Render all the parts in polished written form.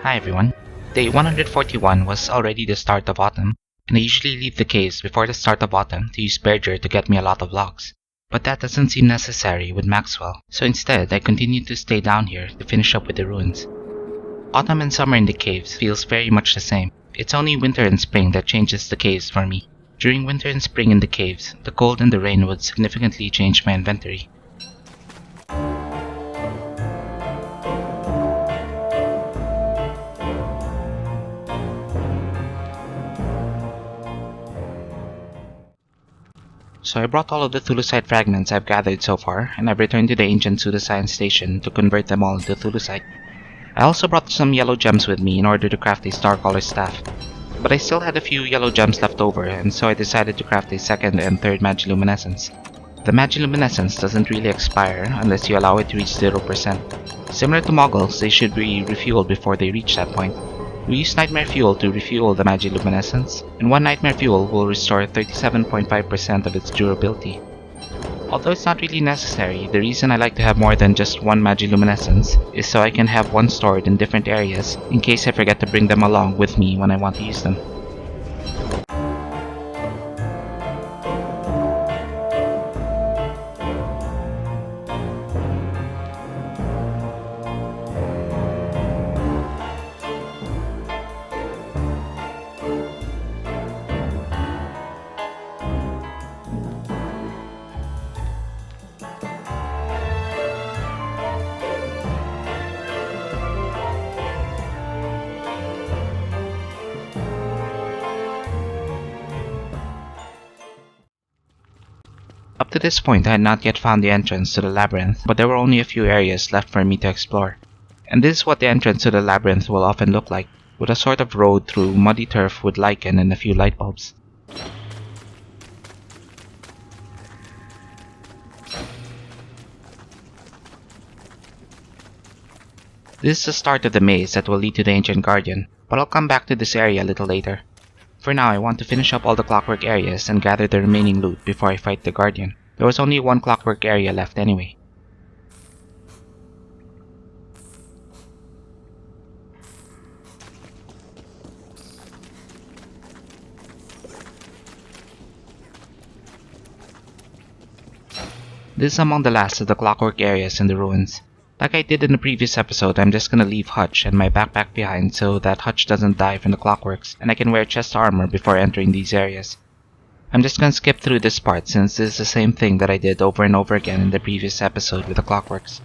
Hi everyone. Day 141 was already the start of autumn, and I usually leave the caves before the start of autumn to use Berger to get me a lot of logs. But that doesn't seem necessary with Maxwell, so instead I continue to stay down here to finish up with the ruins. Autumn and summer in the caves feels very much the same. It's only winter and spring that changes the caves for me. During winter and spring in the caves, the cold and the rain would significantly change my inventory. So I brought all of the Thulusite fragments I've gathered so far, and I've returned to the ancient pseudoscience station to convert them all into Thulusite. I also brought some yellow gems with me in order to craft a Starcaller staff. But I still had a few yellow gems left over, and so I decided to craft a second and third Magiluminescence. The Magiluminescence doesn't really expire unless you allow it to reach 0%. Similar to Moggles, they should be refueled before they reach that point. We use Nightmare Fuel to refuel the Magiluminescence, and one Nightmare Fuel will restore 37.5% of its durability. Although it's not really necessary, the reason I like to have more than just one Magiluminescence is so I can have one stored in different areas in case I forget to bring them along with me when I want to use them. Up to this point I had not yet found the entrance to the labyrinth, but there were only a few areas left for me to explore. And this is what the entrance to the labyrinth will often look like, with a sort of road through muddy turf with lichen and a few light bulbs. This is the start of the maze that will lead to the Ancient Guardian, but I'll come back to this area a little later. For now, I want to finish up all the clockwork areas and gather the remaining loot before I fight the Guardian. There was only one clockwork area left anyway. This is among the last of the clockwork areas in the ruins. Like I did in the previous episode, I'm just gonna leave Hutch and my backpack behind so that Hutch doesn't die from the clockworks and I can wear chest armor before entering these areas. I'm just gonna skip through this part since this is the same thing that I did over and over again in the previous episode with the clockworks.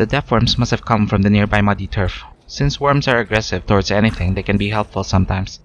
The deathworms must have come from the nearby muddy turf. Since worms are aggressive towards anything, they can be helpful sometimes.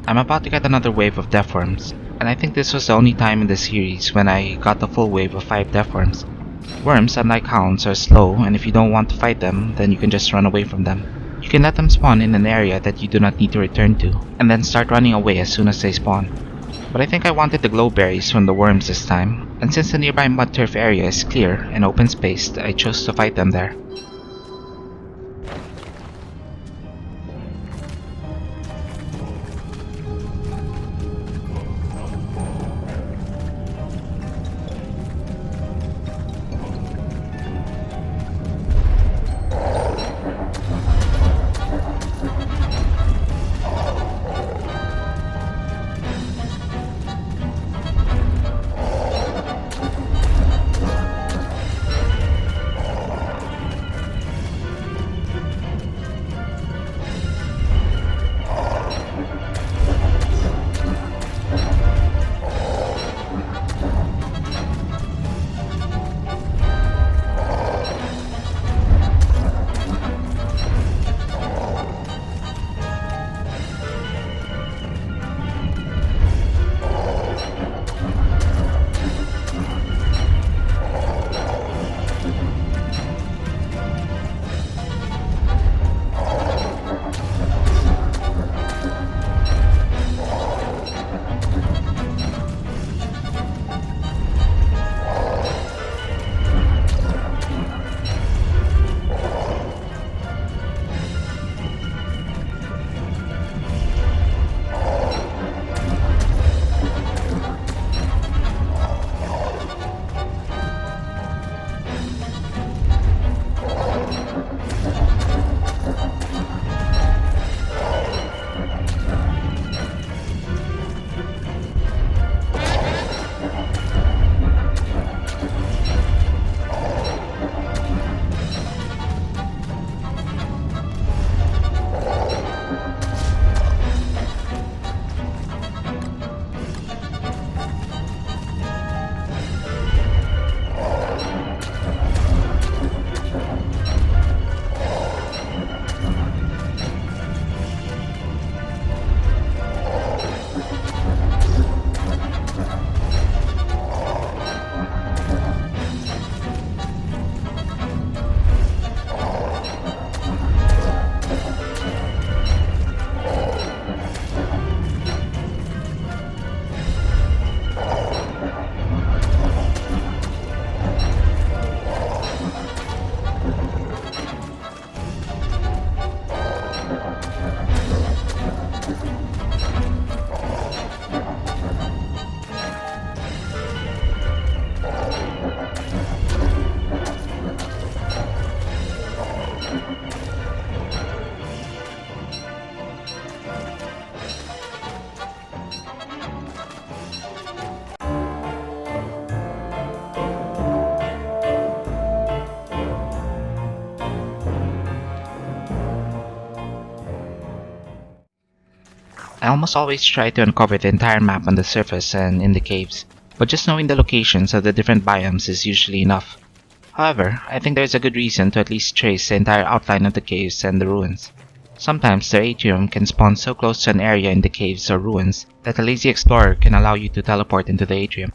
I'm about to get another wave of deathworms, and I think this was the only time in the series when I got the full wave of 5 deathworms. Worms, unlike hounds, are slow, and if you don't want to fight them, then you can just run away from them. You can let them spawn in an area that you do not need to return to, and then start running away as soon as they spawn. But I think I wanted the glowberries from the worms this time, and since the nearby mud turf area is clear and open spaced, I chose to fight them there. I almost always try to uncover the entire map on the surface and in the caves, but just knowing the locations of the different biomes is usually enough. However, I think there is a good reason to at least trace the entire outline of the caves and the ruins. Sometimes the atrium can spawn so close to an area in the caves or ruins that a lazy explorer can allow you to teleport into the atrium.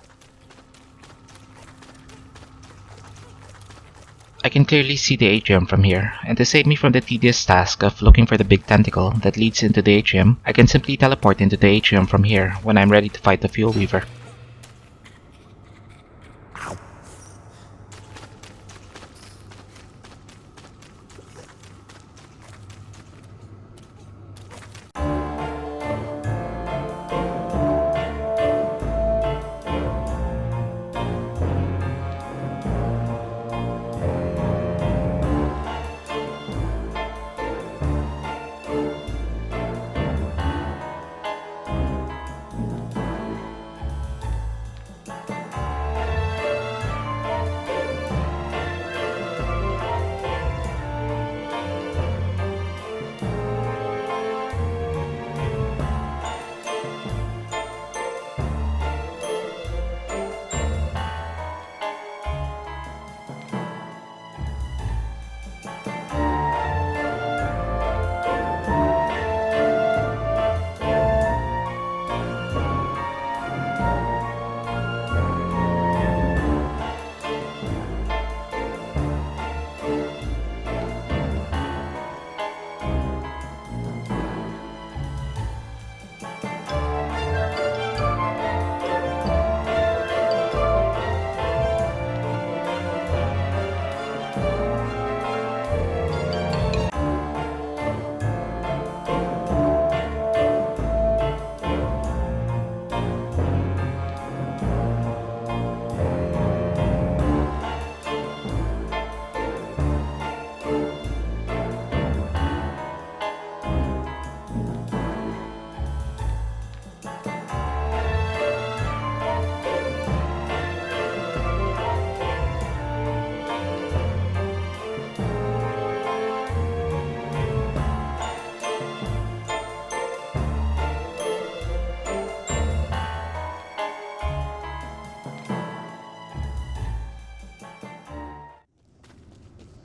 I can clearly see the atrium from here, and to save me from the tedious task of looking for the big tentacle that leads into the atrium, I can simply teleport into the atrium from here when I'm ready to fight the Fuel Weaver.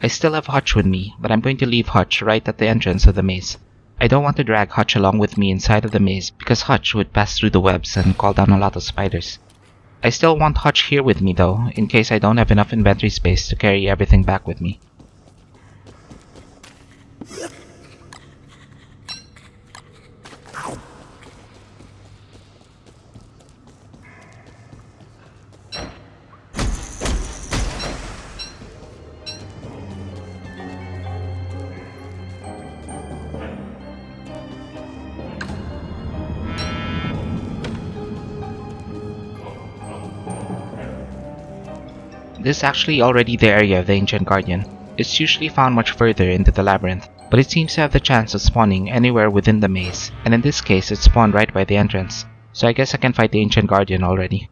I still have Hutch with me, but I'm going to leave Hutch right at the entrance of the maze. I don't want to drag Hutch along with me inside of the maze because Hutch would pass through the webs and call down a lot of spiders. I still want Hutch here with me though, in case I don't have enough inventory space to carry everything back with me. This is actually already the area of the Ancient Guardian. It's usually found much further into the labyrinth, but it seems to have the chance of spawning anywhere within the maze, and in this case it spawned right by the entrance, so I guess I can fight the Ancient Guardian already.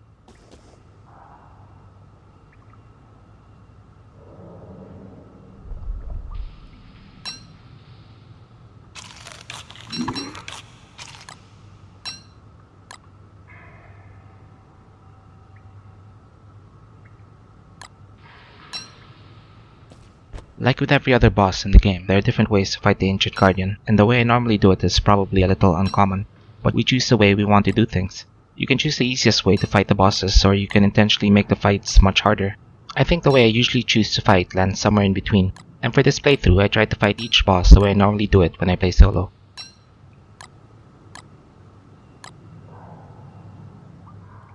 Like with every other boss in the game, there are different ways to fight the Ancient Guardian, and the way I normally do it is probably a little uncommon, but we choose the way we want to do things. You can choose the easiest way to fight the bosses, or you can intentionally make the fights much harder. I think the way I usually choose to fight lands somewhere in between, and for this playthrough I tried to fight each boss the way I normally do it when I play solo.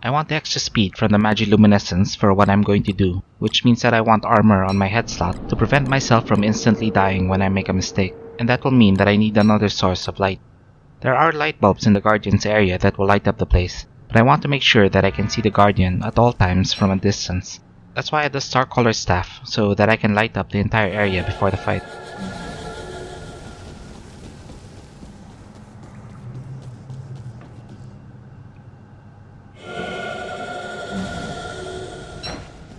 I want the extra speed from the Magiluminescence for what I'm going to do, which means that I want armor on my head slot to prevent myself from instantly dying when I make a mistake, and that will mean that I need another source of light. There are light bulbs in the Guardian's area that will light up the place, but I want to make sure that I can see the Guardian at all times from a distance. That's why I have the Starcaller staff, so that I can light up the entire area before the fight.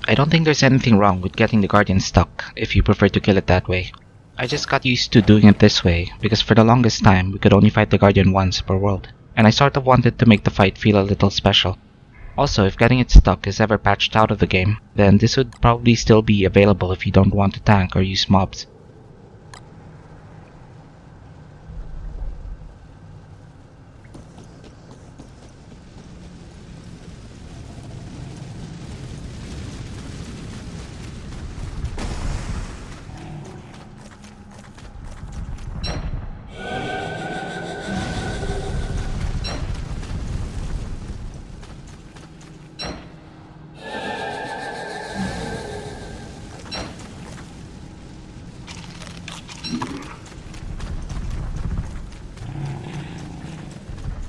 I don't think there's anything wrong with getting the Guardian stuck, if you prefer to kill it that way. I just got used to doing it this way, because for the longest time we could only fight the Guardian once per world, and I sort of wanted to make the fight feel a little special. Also, if getting it stuck is ever patched out of the game, then this would probably still be available if you don't want to tank or use mobs.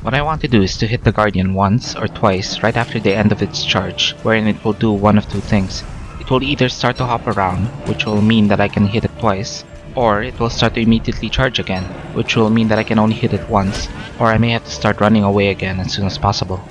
What I want to do is to hit the Guardian once or twice right after the end of its charge, wherein it will do one of two things. It will either start to hop around, which will mean that I can hit it twice, or it will start to immediately charge again, which will mean that I can only hit it once, or I may have to start running away again as soon as possible.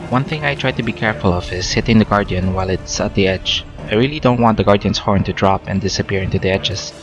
One thing I try to be careful of is hitting the guardian while it's at the edge. I really don't want the guardian's horn to drop and disappear into the edges.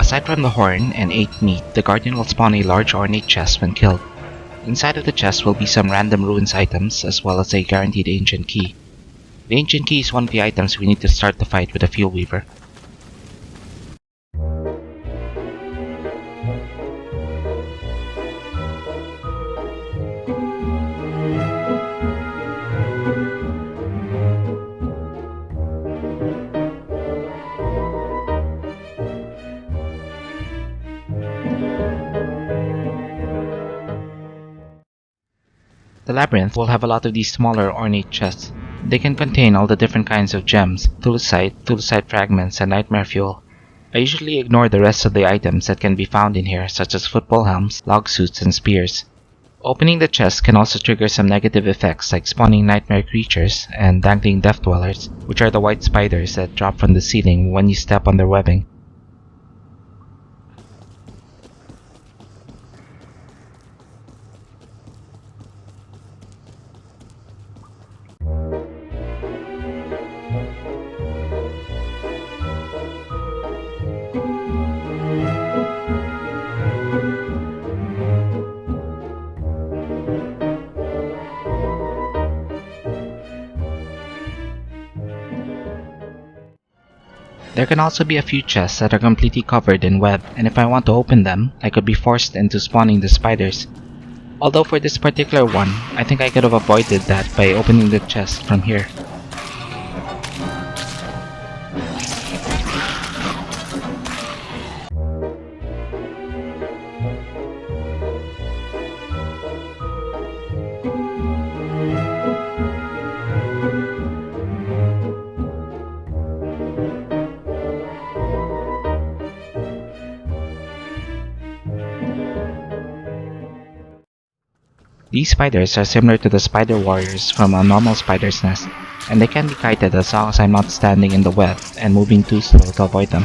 Aside from the horn and 8 meat, the guardian will spawn a large ornate chest when killed. Inside of the chest will be some random ruins items as well as a guaranteed ancient key. The ancient key is one of the items we need to start the fight with the fuel weaver. The labyrinth will have a lot of these smaller ornate chests. They can contain all the different kinds of gems, thulecite fragments, and nightmare fuel. I usually ignore the rest of the items that can be found in here, such as football helms, log suits, and spears. Opening the chest can also trigger some negative effects like spawning nightmare creatures and dangling death dwellers, which are the white spiders that drop from the ceiling when you step on their webbing. There can also be a few chests that are completely covered in web, and if I want to open them, I could be forced into spawning the spiders. Although for this particular one, I think I could have avoided that by opening the chest from here. These spiders are similar to the spider warriors from a normal spider's nest, and they can be kited as long as I'm not standing in the web and moving too slow to avoid them.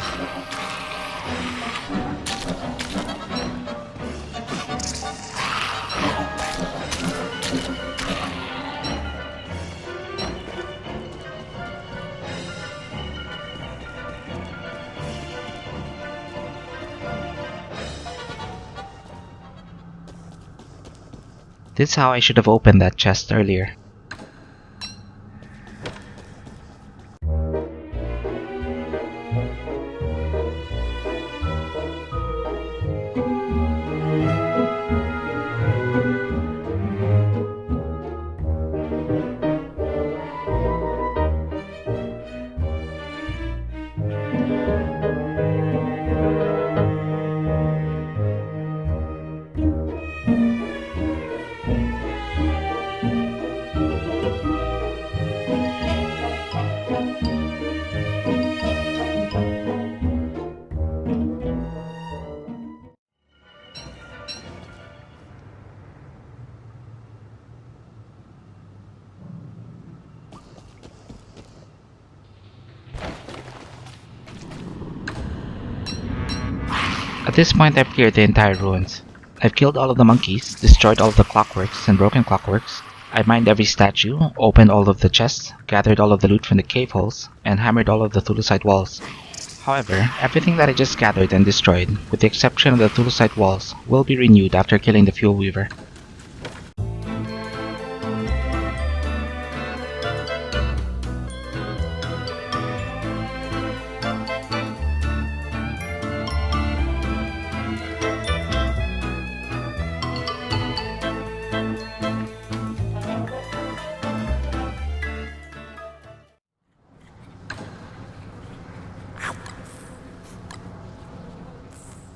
This is how I should have opened that chest earlier. At this point, I've cleared the entire ruins. I've killed all of the monkeys, destroyed all of the clockworks and broken clockworks. I mined every statue, opened all of the chests, gathered all of the loot from the cave holes, and hammered all of the Thulusite walls. However, everything that I just gathered and destroyed, with the exception of the Thulusite walls, will be renewed after killing the Fuel Weaver.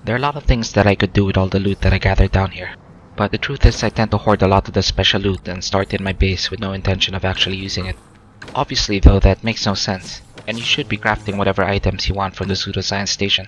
There are a lot of things that I could do with all the loot that I gathered down here, but the truth is I tend to hoard a lot of the special loot and store it in my base with no intention of actually using it. Obviously though, that makes no sense, and you should be crafting whatever items you want from the pseudoscience station.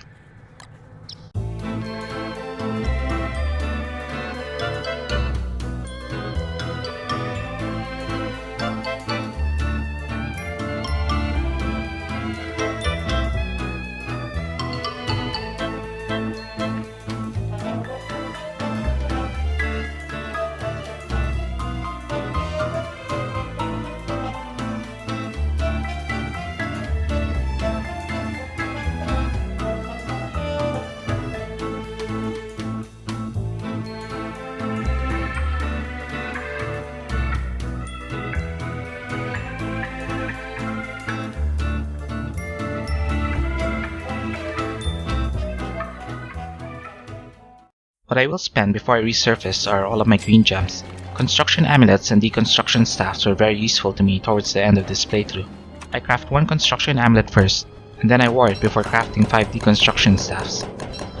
What I will spend before I resurface are all of my green gems. Construction amulets and deconstruction staffs were very useful to me towards the end of this playthrough. I craft one construction amulet first, and then I wore it before crafting 5 deconstruction staffs.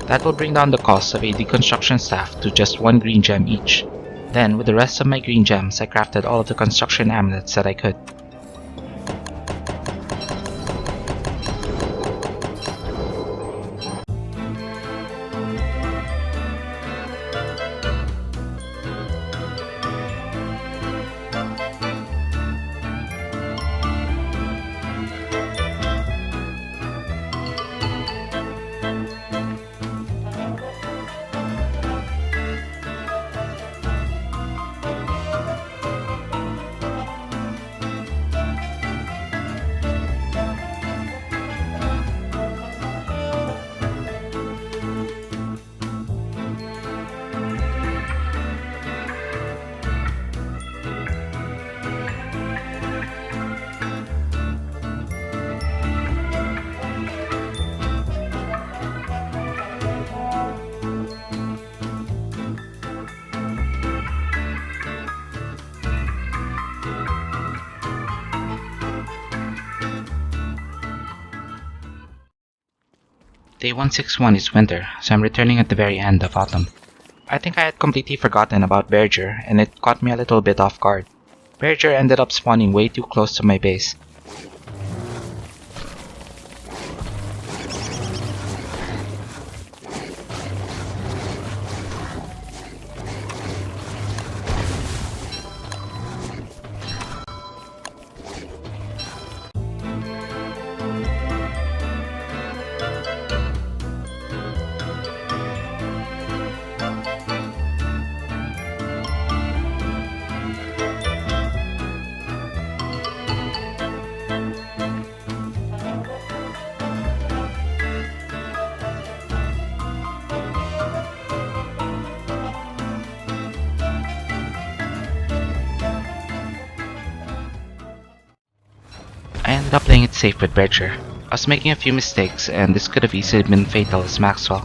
That will bring down the cost of a deconstruction staff to just 1 green gem each. Then, with the rest of my green gems, I crafted all of the construction amulets that I could. Day 161 is winter, so I'm returning at the very end of autumn. I think I had completely forgotten about Berger, and it caught me a little bit off guard. Berger ended up spawning way too close to my base. I ended up playing it safe with Berger. I was making a few mistakes, and this could have easily been fatal as Maxwell.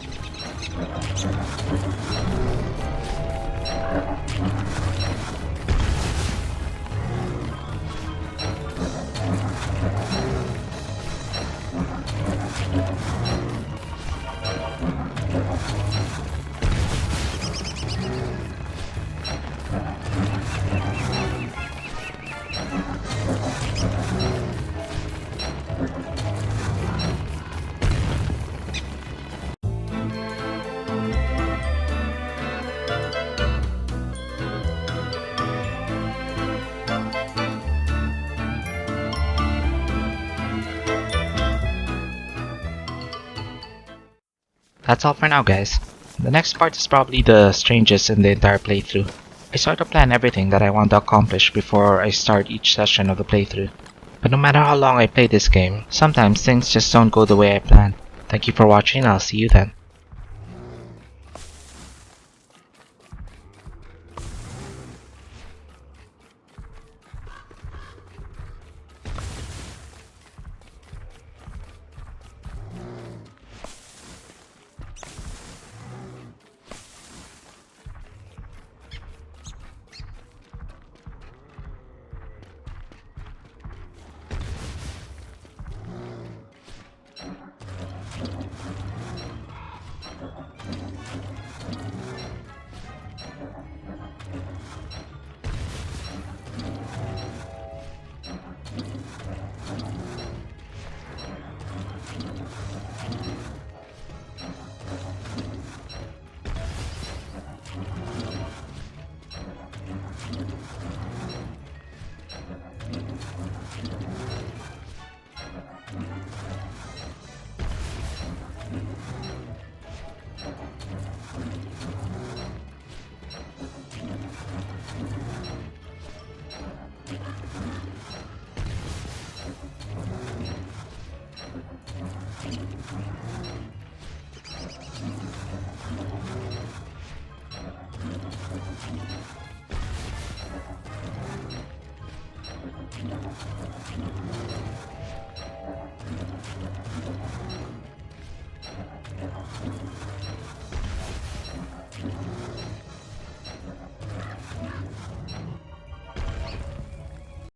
That's all for now, guys. The next part is probably the strangest in the entire playthrough. I sort of plan everything that I want to accomplish before I start each session of the playthrough. But no matter how long I play this game, sometimes things just don't go the way I plan. Thank you for watching, I'll see you then.